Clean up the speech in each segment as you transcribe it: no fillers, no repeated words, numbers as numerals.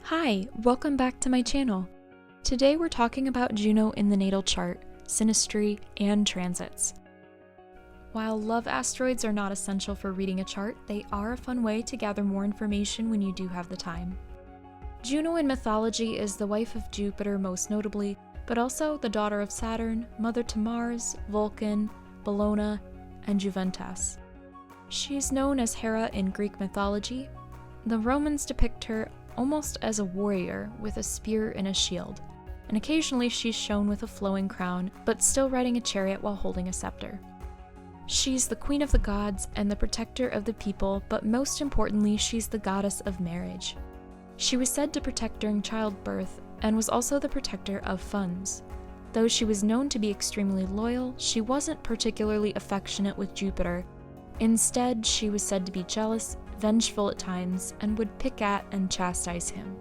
Hi, welcome back to my channel. Today we're talking about Juno in the natal chart, synastry, and transits. While love asteroids are not essential for reading a chart, they are a fun way to gather more information when you do have the time. Juno in mythology is the wife of Jupiter most notably, but also the daughter of Saturn, mother to Mars, Vulcan, Bellona, and Juventas. She's known as Hera in Greek mythology. The Romans depict her almost as a warrior with a spear and a shield, and occasionally she's shown with a flowing crown, but still riding a chariot while holding a scepter. She's the queen of the gods and the protector of the people, but most importantly, she's the goddess of marriage. She was said to protect during childbirth, and was also the protector of funds. Though she was known to be extremely loyal, she wasn't particularly affectionate with Jupiter. Instead, she was said to be jealous, vengeful at times, and would pick at and chastise him.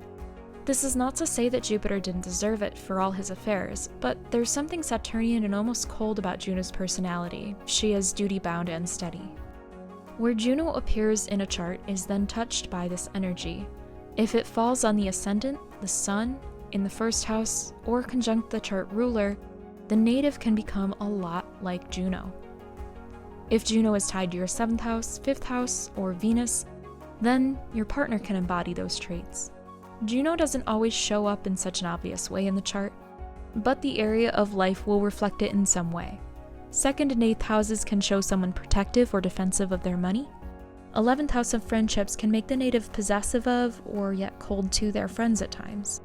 This is not to say that Jupiter didn't deserve it for all his affairs, but there's something Saturnian and almost cold about Juno's personality. She is duty-bound and steady. Where Juno appears in a chart is then touched by this energy. If it falls on the ascendant, the sun, in the first house, or conjunct the chart ruler, the native can become a lot like Juno. If Juno is tied to your 7th house, 5th house, or Venus, then your partner can embody those traits. Juno doesn't always show up in such an obvious way in the chart, but the area of life will reflect it in some way. 2nd and 8th houses can show someone protective or defensive of their money. 11th house of friendships can make the native possessive of, or yet cold to, their friends at times.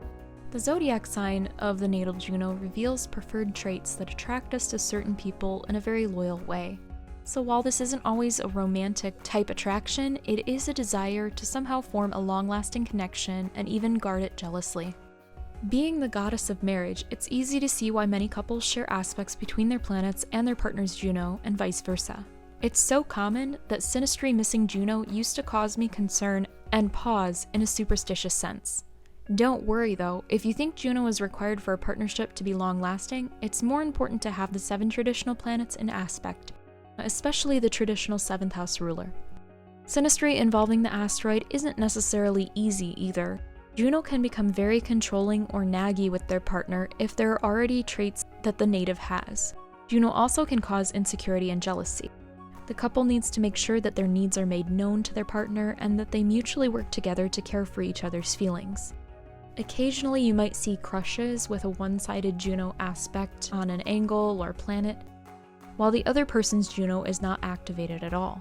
The zodiac sign of the natal Juno reveals preferred traits that attract us to certain people in a very loyal way. So while this isn't always a romantic type attraction, it is a desire to somehow form a long-lasting connection and even guard it jealously. Being the goddess of marriage, it's easy to see why many couples share aspects between their planets and their partner's Juno, and vice versa. It's so common that synastry missing Juno used to cause me concern and pause in a superstitious sense. Don't worry though, if you think Juno is required for a partnership to be long-lasting, it's more important to have the 7 traditional planets in aspect, especially the traditional 7th house ruler. Synastry involving the asteroid isn't necessarily easy either. Juno can become very controlling or naggy with their partner if there are already traits that the native has. Juno also can cause insecurity and jealousy. The couple needs to make sure that their needs are made known to their partner and that they mutually work together to care for each other's feelings. Occasionally you might see crushes with a one-sided Juno aspect on an angle or planet, while the other person's Juno is not activated at all.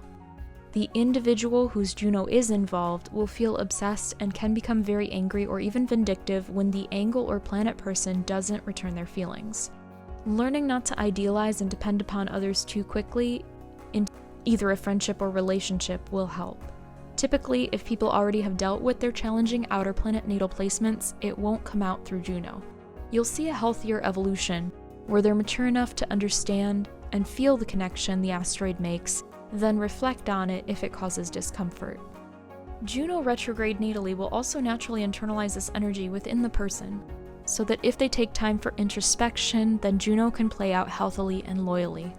The individual whose Juno is involved will feel obsessed and can become very angry or even vindictive when the angle or planet person doesn't return their feelings. Learning not to idealize and depend upon others too quickly in either a friendship or relationship will help. Typically, if people already have dealt with their challenging outer planet natal placements, it won't come out through Juno. You'll see a healthier evolution, where they're mature enough to understand and feel the connection the asteroid makes, then reflect on it if it causes discomfort. Juno retrograde natally will also naturally internalize this energy within the person, so that if they take time for introspection, then Juno can play out healthily and loyally.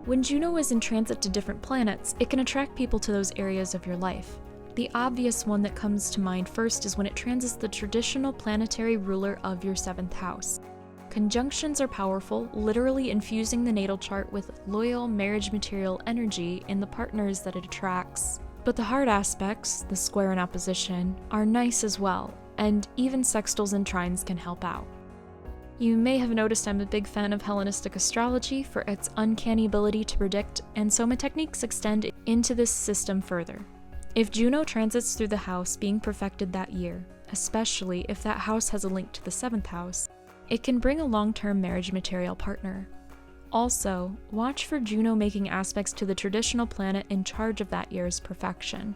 When Juno is in transit to different planets, it can attract people to those areas of your life. The obvious one that comes to mind first is when it transits the traditional planetary ruler of your 7th house. Conjunctions are powerful, literally infusing the natal chart with loyal marriage material energy in the partners that it attracts. But the hard aspects, the square and opposition, are nice as well, and even sextiles and trines can help out. You may have noticed I'm a big fan of Hellenistic astrology for its uncanny ability to predict, and so my techniques extend into this system further. If Juno transits through the house being perfected that year, especially if that house has a link to the 7th house, it can bring a long-term marriage material partner. Also, watch for Juno making aspects to the traditional planet in charge of that year's perfection.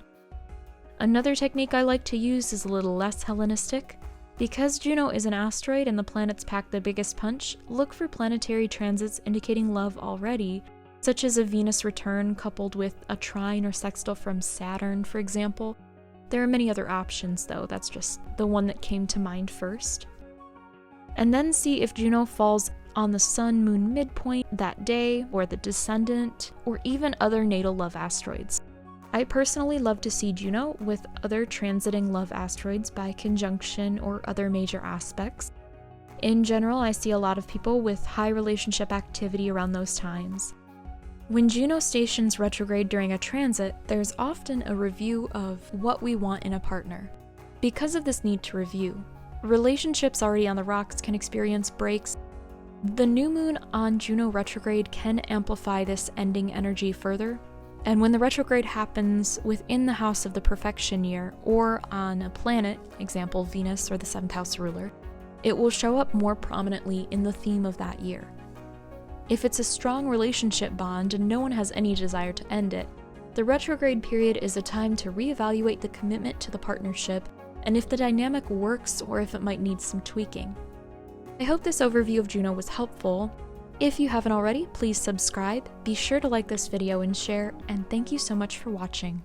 Another technique I like to use is a little less Hellenistic. Because Juno is an asteroid and the planets pack the biggest punch, look for planetary transits indicating love already, such as a Venus return coupled with a trine or sextile from Saturn, for example. There are many other options though, that's just the one that came to mind first. And then see if Juno falls on the Sun-Moon midpoint that day, or the descendant, or even other natal love asteroids. I personally love to see Juno with other transiting love asteroids by conjunction or other major aspects. In general, I see a lot of people with high relationship activity around those times. When Juno stations retrograde during a transit, there's often a review of what we want in a partner. Because of this need to review, relationships already on the rocks can experience breaks. The new moon on Juno retrograde can amplify this ending energy further, and when the retrograde happens within the house of the perfection year or on a planet, example Venus or the 7th house ruler, it will show up more prominently in the theme of that year. If it's a strong relationship bond and no one has any desire to end it, the retrograde period is a time to reevaluate the commitment to the partnership and if the dynamic works or if it might need some tweaking. I hope this overview of Juno was helpful. If you haven't already, please subscribe, be sure to like this video and share, and thank you so much for watching.